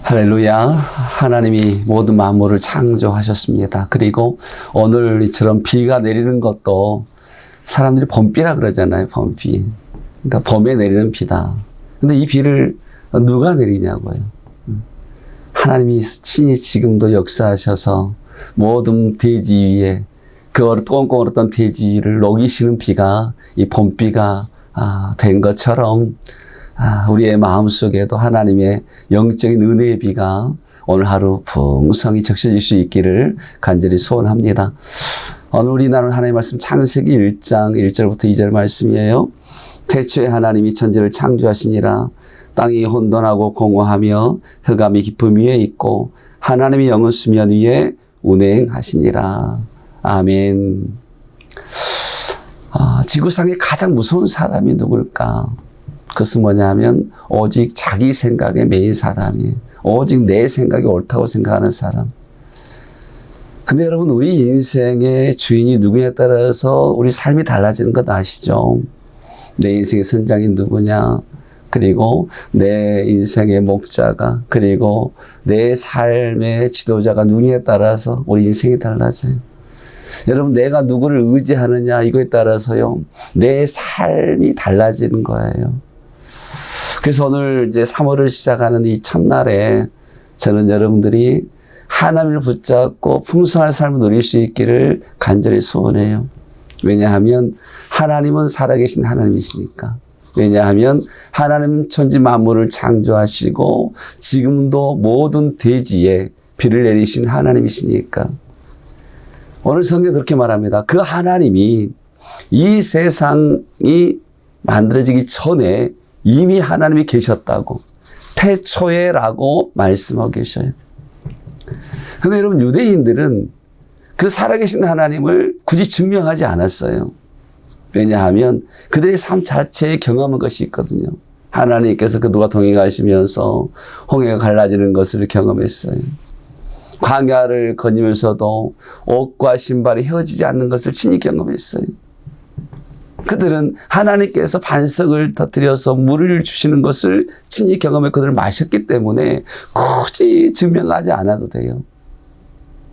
할렐루야. 하나님이 모든 만물을 창조하셨습니다. 그리고 오늘 이처럼 비가 내리는 것도 사람들이 봄비라 그러잖아요. 봄비. 그러니까 봄에 내리는 비다. 근데 이 비를 누가 내리냐고요. 하나님이 친히 지금도 역사하셔서 모든 대지 위에 그 꽁꽁 얼었던 대지 위를 녹이시는 비가 이 봄비가 된 것처럼 우리의 마음속에도 하나님의 영적인 은혜의 비가 오늘 하루 풍성히 적셔질 수 있기를 간절히 소원합니다. 오늘 우리 나눌 하나님의 말씀 창세기 1장 1절부터 2절 말씀이에요. 태초에 하나님이 천지를 창조하시니라. 땅이 혼돈하고 공허하며 흑암이 깊음 위에 있고 하나님이 영은 수면 위에 운행하시니라. 아멘. 지구상에 가장 무서운 사람이 누굴까? 그것은 뭐냐면 오직 자기 생각에 매인 사람이, 오직 내 생각이 옳다고 생각하는 사람. 근데 여러분, 우리 인생의 주인이 누구냐에 따라서 우리 삶이 달라지는 것 아시죠? 내 인생의 선장이 누구냐, 그리고 내 인생의 목자가, 그리고 내 삶의 지도자가 누구냐에 따라서 우리 인생이 달라져요. 여러분, 내가 누구를 의지하느냐 이거에 따라서요, 내 삶이 달라지는 거예요. 그래서 오늘 이제 3월을 시작하는 이 첫날에 저는 여러분들이 하나님을 붙잡고 풍성한 삶을 누릴 수 있기를 간절히 소원해요. 왜냐하면 하나님은 살아계신 하나님이시니까. 왜냐하면 하나님은 천지 만물을 창조하시고 지금도 모든 대지에 비를 내리신 하나님이시니까. 오늘 성경 그렇게 말합니다. 그 하나님이 이 세상이 만들어지기 전에 이미 하나님이 계셨다고, 태초에라고 말씀하고 계셔요. 그런데 여러분, 유대인들은 그 살아계신 하나님을 굳이 증명하지 않았어요. 왜냐하면 그들의 삶 자체에 경험한 것이 있거든요. 하나님께서 그들과 동행하시면서 홍해가 갈라지는 것을 경험했어요. 광야를 거니면서도 옷과 신발이 헤어지지 않는 것을 친히 경험했어요. 그들은 하나님께서 반석을 터뜨려서 물을 주시는 것을 친히 경험해 그들을 마셨기 때문에 굳이 증명하지 않아도 돼요.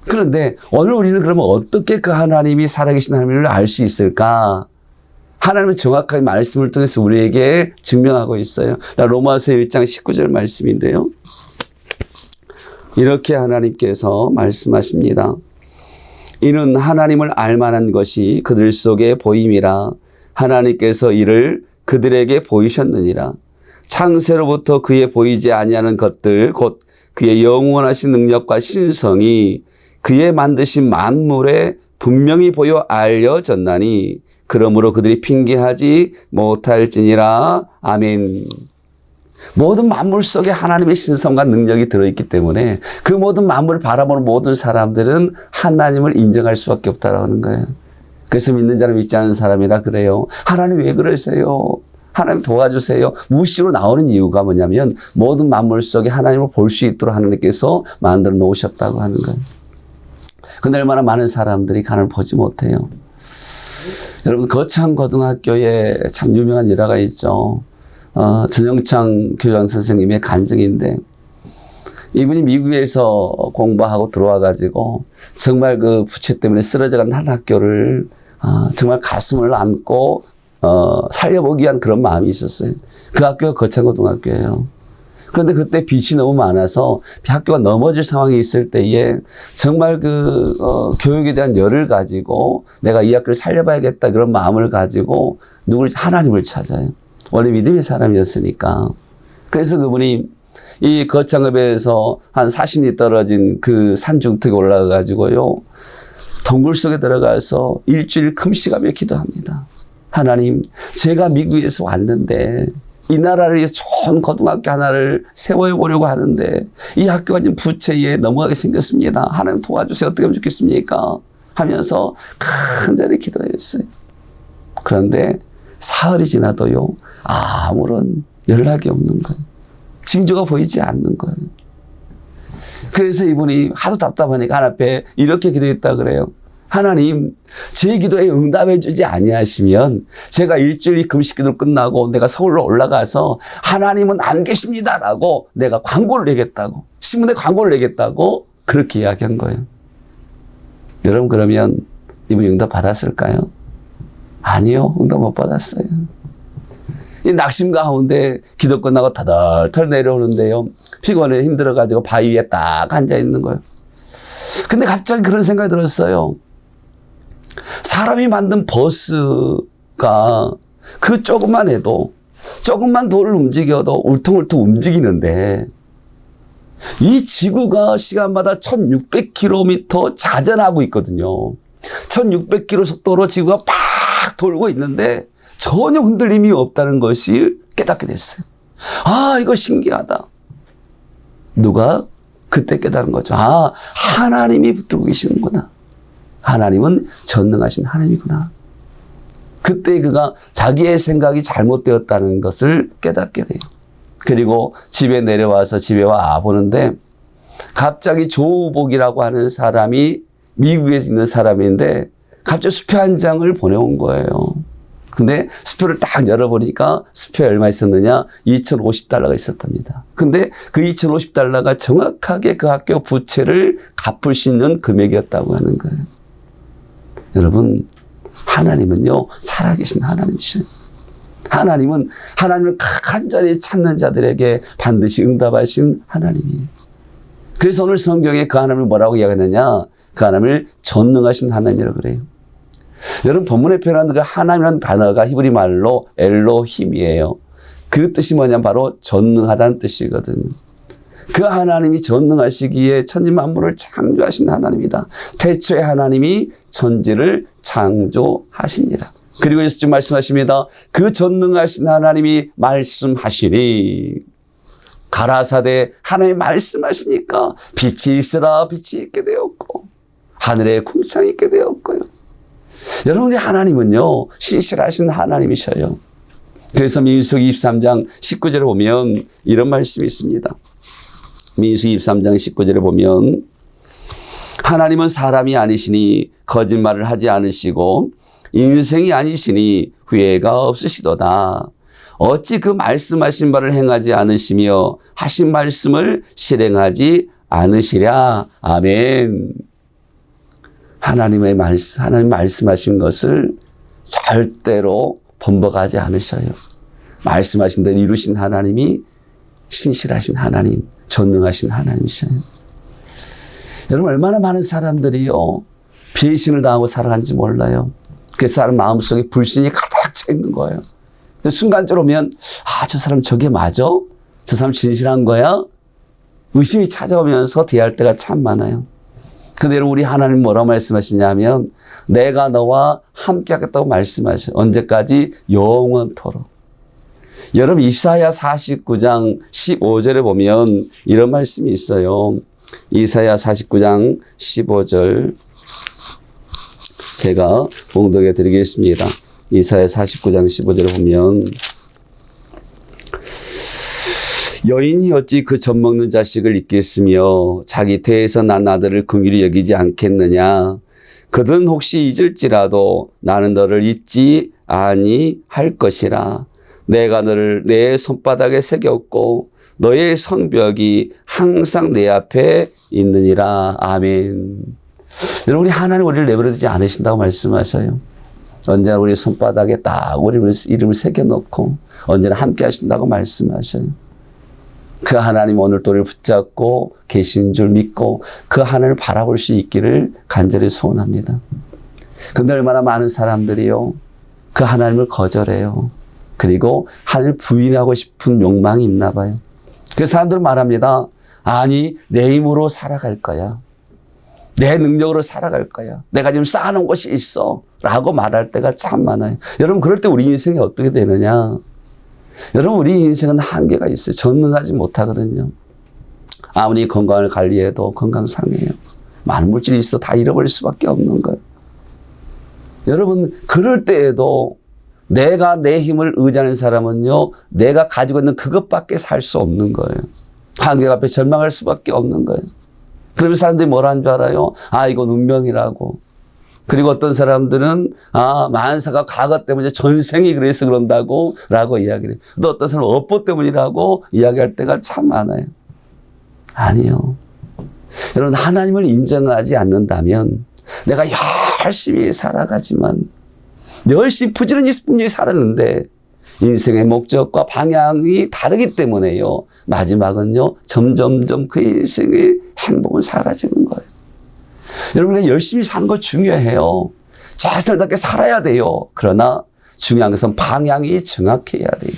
그런데 오늘 우리는 그러면 어떻게 그 하나님이 살아계신 하나님을 알 수 있을까? 하나님은 정확하게 말씀을 통해서 우리에게 증명하고 있어요. 로마서 1장 19절 말씀인데요. 이렇게 하나님께서 말씀하십니다. 이는 하나님을 알만한 것이 그들 속에 보임이라. 하나님께서 이를 그들에게 보이셨느니라. 창세로부터 그의 보이지 아니하는 것들 곧 그의 영원하신 능력과 신성이 그의 만드신 만물에 분명히 보여 알려졌나니 그러므로 그들이 핑계하지 못할지니라. 아멘. 모든 만물 속에 하나님의 신성과 능력이 들어있기 때문에 그 모든 만물을 바라보는 모든 사람들은 하나님을 인정할 수밖에 없다고 하는 거예요. 그래서 믿는 자는 믿지 않는 사람이라 그래요. 하나님 왜 그러세요? 하나님 도와주세요. 무시로 나오는 이유가 뭐냐면 모든 만물 속에 하나님을 볼 수 있도록 하나님께서 만들어 놓으셨다고 하는 거예요. 근데 얼마나 많은 사람들이 하나님을 보지 못해요. 여러분, 거창 고등학교에 참 유명한 일화가 있죠. 전영창 교장 선생님의 간증인데, 이분이 미국에서 공부하고 들어와가지고 정말 그 부채 때문에 쓰러져간 한 학교를 정말 가슴을 안고 살려보기 위한 그런 마음이 있었어요. 그 학교가 거창고등학교예요. 그런데 그때 빚이 너무 많아서 학교가 넘어질 상황이 있을 때에 정말 그 교육에 대한 열을 가지고 내가 이 학교를 살려봐야겠다 그런 마음을 가지고 하나님을 찾아요. 원래 믿음의 사람이었으니까. 그래서 그분이 이 거창읍에서 한 40리 떨어진 그 산중턱에 올라가가지고요, 동굴 속에 들어가서 일주일 금식하며 기도합니다. 하나님, 제가 미국에서 왔는데 이 나라를 위해서 좋은 고등학교 하나를 세워보려고 하는데 이 학교가 지금 부채에 넘어가게 생겼습니다. 하나님 도와주세요. 어떻게 하면 좋겠습니까? 하면서 간절히 기도했어요. 그런데 사흘이 지나도요, 아무런 연락이 없는 거예요. 징조가 보이지 않는 거예요. 그래서 이분이 하도 답답하니까 하나님 앞에 이렇게 기도했다 그래요. 하나님, 제 기도에 응답해 주지 아니하시면 제가 일주일 금식 기도 끝나고 내가 서울로 올라가서 하나님은 안 계십니다라고 내가 광고를 내겠다고, 신문에 광고를 내겠다고 그렇게 이야기한 거예요. 여러분 그러면 이분이 응답 받았을까요? 아니요. 응답 못 받았어요. 이 낙심 가운데 기도 끝나고 터덜터덜 내려오는데요. 피곤해 힘들어가지고 바위 위에 딱 앉아있는 거예요. 근데 갑자기 그런 생각이 들었어요. 사람이 만든 버스가 그 조금만 해도 조금만 돌을 움직여도 울퉁울퉁 움직이는데 이 지구가 시간마다 1600km 자전하고 있거든요. 1600km 속도로 지구가 팍 돌고 있는데 전혀 흔들림이 없다는 것을 깨닫게 됐어요. 아, 이거 신기하다. 누가? 그때 깨달은 거죠. 아, 하나님이 붙들고 계시는구나. 하나님은 전능하신 하나님이구나. 그때 그가 자기의 생각이 잘못되었다는 것을 깨닫게 돼요. 그리고 집에 내려와서 집에 와 보는데 갑자기 조우복이라고 하는 사람이 미국에 있는 사람인데 갑자기 수표 한 장을 보내온 거예요. 근데 수표를 딱 열어보니까 수표에 얼마 있었느냐? 2,050달러가 있었답니다. 근데 그 2,050달러가 정확하게 그 학교 부채를 갚을 수 있는 금액이었다고 하는 거예요. 여러분, 하나님은요, 살아계신 하나님이셔요. 하나님은 하나님을 간절히 찾는 자들에게 반드시 응답하신 하나님이에요. 그래서 오늘 성경에 그 하나님을 뭐라고 이야기하느냐? 그 하나님을 전능하신 하나님이라고 그래요. 여러분 본문에 표현한 그 하나님이라는 단어가 히브리 말로 엘로힘이에요. 그 뜻이 뭐냐면 바로 전능하다는 뜻이거든요. 그 하나님이 전능하시기에 천지 만물을 창조하신 하나님이다. 태초에 하나님이 천지를 창조하시니라. 그리고 예수님 말씀하십니다. 그 전능하신 하나님이 말씀하시니 가라사대 하나님이 말씀하시니까 빛이 있으라 빛이 있게 되었고 하늘에 궁창이 있게 되었고요. 여러분의 하나님은요 신실하신 하나님이셔요. 그래서 민수기 23장 19절에 보면 이런 말씀이 있습니다. 민수기 23장 19절에 보면 하나님은 사람이 아니시니 거짓말을 하지 않으시고 인생이 아니시니 후회가 없으시도다. 어찌 그 말씀하신 바를 행하지 않으시며 하신 말씀을 실행하지 않으시랴. 아멘. 하나님 말씀하신 것을 절대로 번복하지 않으셔요. 말씀하신 대로 이루신 하나님이 신실하신 하나님, 전능하신 하나님이셔요. 여러분 얼마나 많은 사람들이요 배신을 당하고 살아간지 몰라요. 그 사람 마음속에 불신이 가득 차 있는 거예요. 순간적으로 보면 저 사람 저게 맞아? 저 사람 진실한 거야? 의심이 찾아오면서 대할 때가 참 많아요. 근데 우리 하나님 뭐라고 말씀하시냐면 내가 너와 함께 하겠다고 말씀하셔요. 언제까지? 영원토록. 여러분 이사야 49장 15절에 보면 이런 말씀이 있어요. 이사야 49장 15절 제가 봉독해 드리겠습니다. 이사야 49장 15절에 보면 여인이 어찌 그 젖먹는 자식을 잊겠으며 자기 태에서 난 아들을 긍휼히 여기지 않겠느냐. 그들은 혹시 잊을지라도 나는 너를 잊지 아니할 것이라. 내가 너를 내 손바닥에 새겼고 너의 성벽이 항상 내 앞에 있느니라. 아멘. 여러분이 하나님 우리를 내버려두지 않으신다고 말씀하셔요. 언제나 우리 손바닥에 딱 우리 이름을 새겨놓고 언제나 함께 하신다고 말씀하셔요. 그 하나님 오늘 또 우리를 붙잡고 계신 줄 믿고 그 하나님을 바라볼 수 있기를 간절히 소원합니다. 근데 얼마나 많은 사람들이요 그 하나님을 거절해요. 그리고 하나님을 부인하고 싶은 욕망이 있나 봐요. 그래서 사람들은 말합니다. 아니 내 힘으로 살아갈 거야. 내 능력으로 살아갈 거야. 내가 지금 쌓아놓은 것이 있어 라고 말할 때가 참 많아요. 여러분 그럴 때 우리 인생이 어떻게 되느냐. 여러분 우리 인생은 한계가 있어요. 전능하지 못하거든요. 아무리 건강을 관리해도 건강 상해요. 많은 물질이 있어 다 잃어버릴 수밖에 없는 거예요. 여러분 그럴 때에도 내가 내 힘을 의지하는 사람은요 내가 가지고 있는 그것밖에 살 수 없는 거예요. 한계 앞에 절망할 수밖에 없는 거예요. 그러면 사람들이 뭐라 하는 줄 알아요? 이건 운명이라고. 그리고 어떤 사람들은 만사가 과거 때문에 전생이 그래서 그런다고 라고 이야기를 해요. 또 어떤 사람은 업보 때문이라고 이야기할 때가 참 많아요. 아니요. 여러분, 하나님을 인정하지 않는다면 내가 열심히 살아가지만 열심히 부지런히 살았는데 인생의 목적과 방향이 다르기 때문에요. 마지막은요, 점점점 그 인생의 행복은 사라지는 거예요. 여러분, 열심히 사는 거 중요해요. 최선을다하게 살아야 돼요. 그러나 중요한 것은 방향이 정확해야 돼요.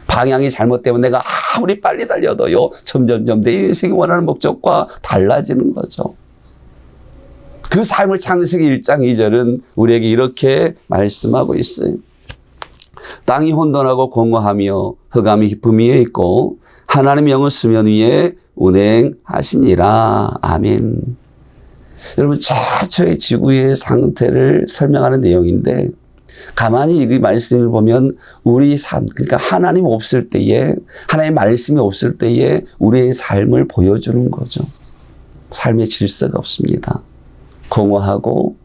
방향이 잘못되면 내가 아무리 빨리 달려도요, 점점점 내 인생이 원하는 목적과 달라지는 거죠. 그 삶을 창세기 1장 2절은 우리에게 이렇게 말씀하고 있어요. 땅이 혼돈하고 공허하며 흑암이 깊음 위에 있고 하나님의 영은 수면 위에 운행하시니라. 아멘. 여러분, 최초의 지구의 상태를 설명하는 내용인데, 가만히 이 말씀을 보면 우리 삶, 그러니까 하나님 없을 때에, 하나님의 말씀이 없을 때에 우리의 삶을 보여주는 거죠. 삶의 질서가 없습니다. 공허하고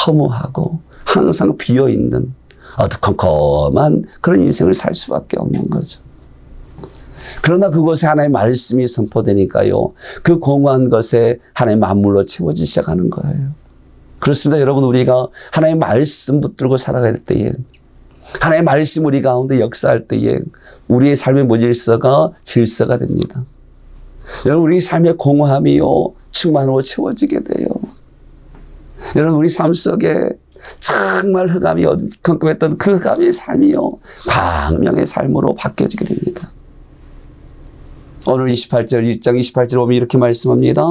허무하고 항상 비어있는 어두컴컴한 그런 인생을 살 수밖에 없는 거죠. 그러나 그곳에 하나님의 말씀이 선포되니까요, 그 공허한 것에 하나님의 만물로 채워지기 시작하는 거예요. 그렇습니다. 여러분, 우리가 하나님의 말씀 붙들고 살아갈 때에, 하나님의 말씀 우리 가운데 역사할 때에 우리의 삶의 질서가 됩니다. 여러분, 우리 삶의 공허함이요, 충만하고 채워지게 돼요. 여러분, 우리 삶 속에 정말 흑암이 어두컴컴했던 그 흑암의 삶이요, 광명의 삶으로 바뀌어지게 됩니다. 오늘 1장 28절 보면 이렇게 말씀합니다.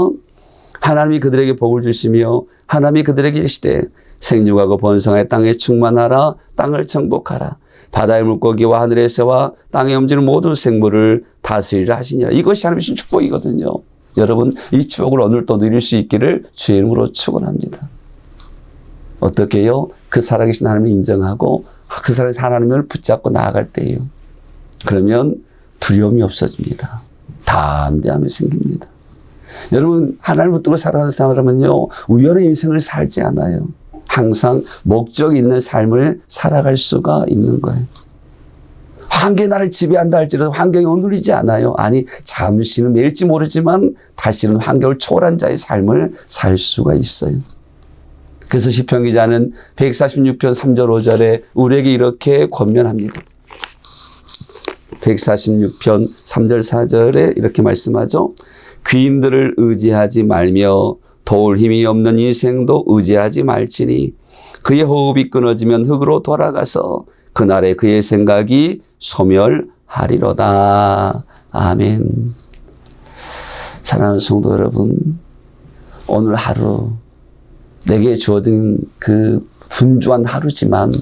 하나님이 그들에게 복을 주시며 하나님이 그들에게 이르시되 생육하고 번성하여 땅에 충만하라. 땅을 정복하라. 바다의 물고기와 하늘의 새와 땅에 움직이는 모든 생물을 다스리라 하시니라. 이것이 하나님의 축복이거든요. 여러분, 이 축복을 오늘 또 누릴 수 있기를 주의 이름으로 축원합니다. 어떻게 해요? 그 살아계신 하나님을 인정하고 그 살아계신 하나님을 붙잡고 나아갈 때예요. 그러면 두려움이 없어집니다. 담대함이 생깁니다. 여러분, 하나님을 붙들고 살아가는 사람은요, 우연의 인생을 살지 않아요. 항상 목적이 있는 삶을 살아갈 수가 있는 거예요. 환경이 나를 지배한다 할지라도 환경이 억눌리지 않아요. 아니, 잠시는 매일지 모르지만 다시는 환경을 초월한 자의 삶을 살 수가 있어요. 그래서 시편 기자는 146편 3절 5절에 우리에게 이렇게 권면합니다. 146편 3절 4절에 이렇게 말씀하죠. 귀인들을 의지하지 말며 도울 힘이 없는 인생도 의지하지 말지니 그의 호흡이 끊어지면 흙으로 돌아가서 그날에 그의 생각이 소멸하리로다. 아멘. 사랑하는 성도 여러분, 오늘 하루 내게 주어진 그 분주한 하루지만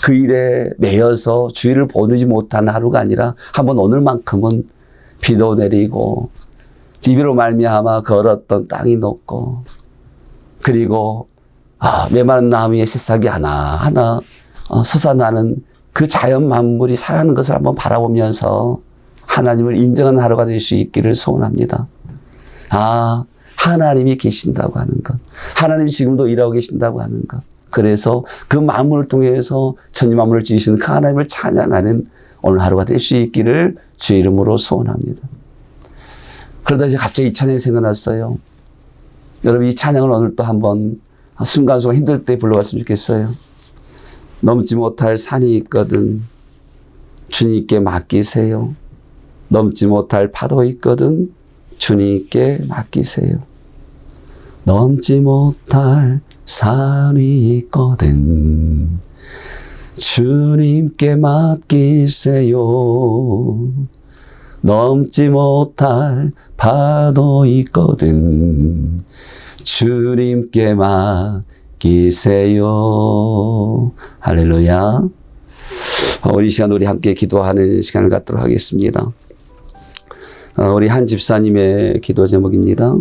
그 일에 매여서 주의를 보내지 못한 하루가 아니라 한번 오늘만큼은 비도 내리고 비비로 말미암아 걸었던 땅이 녹고 그리고 메마른 나무 위에 새싹이 하나하나 솟아나는 그 자연 만물이 살아가는 것을 한번 바라보면서 하나님을 인정하는 하루가 될 수 있기를 소원합니다. 하나님이 계신다고 하는 것, 하나님이 지금도 일하고 계신다고 하는 것, 그래서 그 만물을 통해서 천지 만물을 지으신 그 하나님을 찬양하는 오늘 하루가 될 수 있기를 주의 이름으로 소원합니다. 그러다 이제 갑자기 이 찬양이 생각났어요. 여러분, 이 찬양을 오늘 또 한번 순간순간 힘들 때 불러봤으면 좋겠어요. 넘지 못할 산이 있거든 주님께 맡기세요. 넘지 못할 파도 있거든 주님께 맡기세요. 넘지 못할 산이 있거든 주님께 맡기세요. 넘지 못할 파도 있거든 주님께 맡기세요. 할렐루야. 우리 시간 우리 함께 기도하는 시간을 갖도록 하겠습니다. 우리 한 집사님의 기도 제목입니다.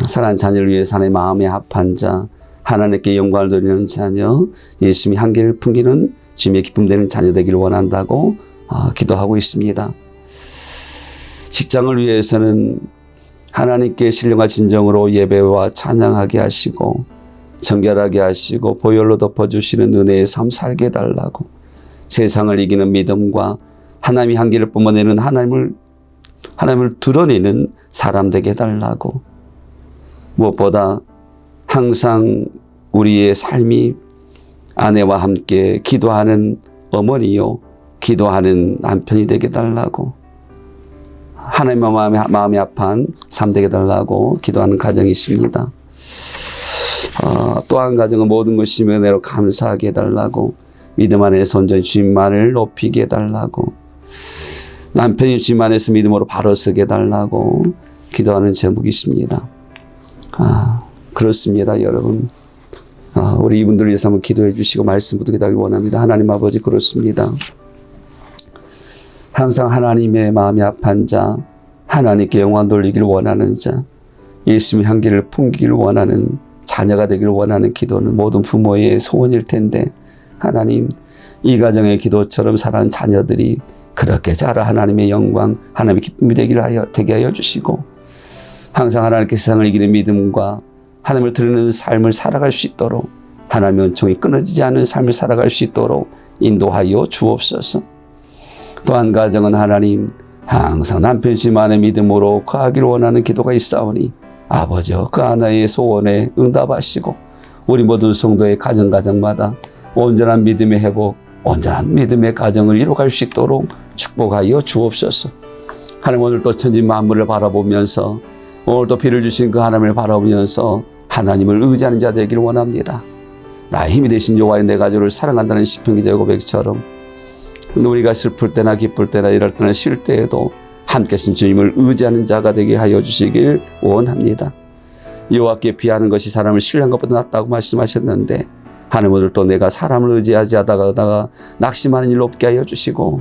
사랑하는 자녀를 위해서 하나님의 마음에 합한 자, 하나님께 영광을 돌리는 자녀, 예수님이 한계를 풍기는 주님의 기쁨 되는 자녀 되기를 원한다고 기도하고 있습니다. 직장을 위해서는 하나님께 신령과 진정으로 예배와 찬양하게 하시고 정결하게 하시고 보혈로 덮어주시는 은혜의 삶 살게 해달라고, 세상을 이기는 믿음과 하나님이 한계를 뿜어내는 하나님을 하나님을 드러내는 사람 되게 해달라고, 무엇보다 항상 우리의 삶이 아내와 함께 기도하는 어머니요, 기도하는 남편이 되게 해달라고, 하나님의 마음이 아픈 삶 되게 해달라고 기도하는 가정이 있습니다. 또 한 가정은 모든 것이 은혜로 감사하게 해달라고, 믿음 안에서 온전히 주님만을 높이게 해달라고, 남편이 주님 안에서 믿음으로 바로 서게 해달라고 기도하는 제목이 있습니다. 그렇습니다, 여러분. 우리 이분들을 위해서 한번 기도해 주시고 말씀 붙들기를 원합니다. 하나님 아버지, 그렇습니다. 항상 하나님의 마음이 아픈 자, 하나님께 영광 돌리기를 원하는 자, 예수님의 향기를 풍기기를 원하는 자녀가 되기를 원하는 기도는 모든 부모의 소원일 텐데, 하나님, 이 가정의 기도처럼 살아가는 자녀들이 그렇게 자라 하나님의 영광, 하나님의 기쁨이 되게 하여 주시고, 항상 하나님께 세상을 이기는 믿음과 하나님을 드리는 삶을 살아갈 수 있도록, 하나님의 은총이 끊어지지 않은 삶을 살아갈 수 있도록 인도하여 주옵소서. 또 한 가정은 하나님, 항상 남편 주님만의 믿음으로 거하기를 원하는 기도가 있사오니 아버지여, 그 하나의 소원에 응답하시고 우리 모든 성도의 가정마다 온전한 믿음의 회복, 온전한 믿음의 가정을 이루어갈 수 있도록 축복하여 주옵소서. 하나님, 오늘 또 천지 만물을 바라보면서, 오늘 또 비를 주신 그 하나님을 바라보면서 하나님을 의지하는 자 되기를 원합니다. 나의 힘이 되신 여호와의 내 가족을 사랑한다는 시편 기자의 고백처럼, 우리가 슬플 때나 기쁠 때나 이럴 때나 쉴 때에도 함께 하신 주님을 의지하는 자가 되게 하여 주시길 원합니다. 여호와께 비하는 것이 사람을 신뢰한 것보다 낫다고 말씀하셨는데, 하나님, 오늘 또 내가 사람을 의지하지 하다가 낙심하는 일로 없게 하여 주시고,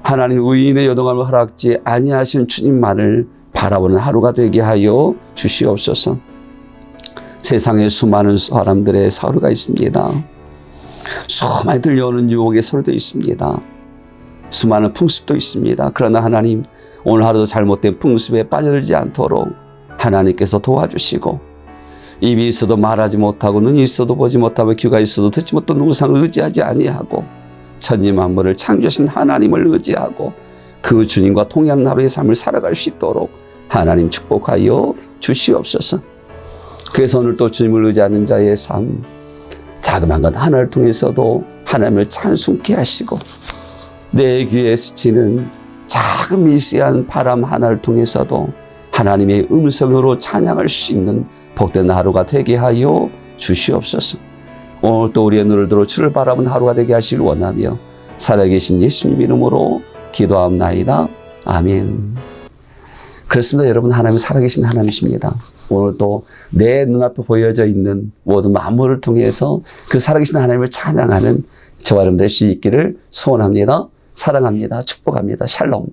하나님 의인의 요동함을 허락지 아니하신 주님만을 바라보는 하루가 되게 하여 주시옵소서. 세상에 수많은 사람들의 서류가 있습니다. 수많이 들려오는 유혹의 소리도 있습니다. 수많은 풍습도 있습니다. 그러나 하나님, 오늘 하루도 잘못된 풍습에 빠져들지 않도록 하나님께서 도와주시고, 입이 있어도 말하지 못하고, 눈이 있어도 보지 못하고, 귀가 있어도 듣지 못하는 우상을 의지하지 아니하고, 천지 만물을 창조하신 하나님을 의지하고 그 주님과 통일하는 하루의 삶을 살아갈 수 있도록 하나님 축복하여 주시옵소서. 그래서 오늘 또 주님을 의지하는 자의 삶, 자그마한 것 하나를 통해서도 하나님을 찬송케 하시고, 내 귀에 스치는 작은 미세한 바람 하나를 통해서도 하나님의 음성으로 찬양할 수 있는 복된 하루가 되게 하여 주시옵소서. 오늘 또 우리의 눈을 들어 주를 바라본 하루가 되게 하시길 원하며 살아계신 예수님 이름으로 기도하옵나이다. 아멘. 그렇습니다. 여러분, 하나님은 살아계신 하나님이십니다. 오늘 또 내 눈앞에 보여져 있는 모든 만물을 통해서 그 살아계신 하나님을 찬양하는 저와 여러분 될 수 있기를 소원합니다. 사랑합니다. 축복합니다. 샬롬.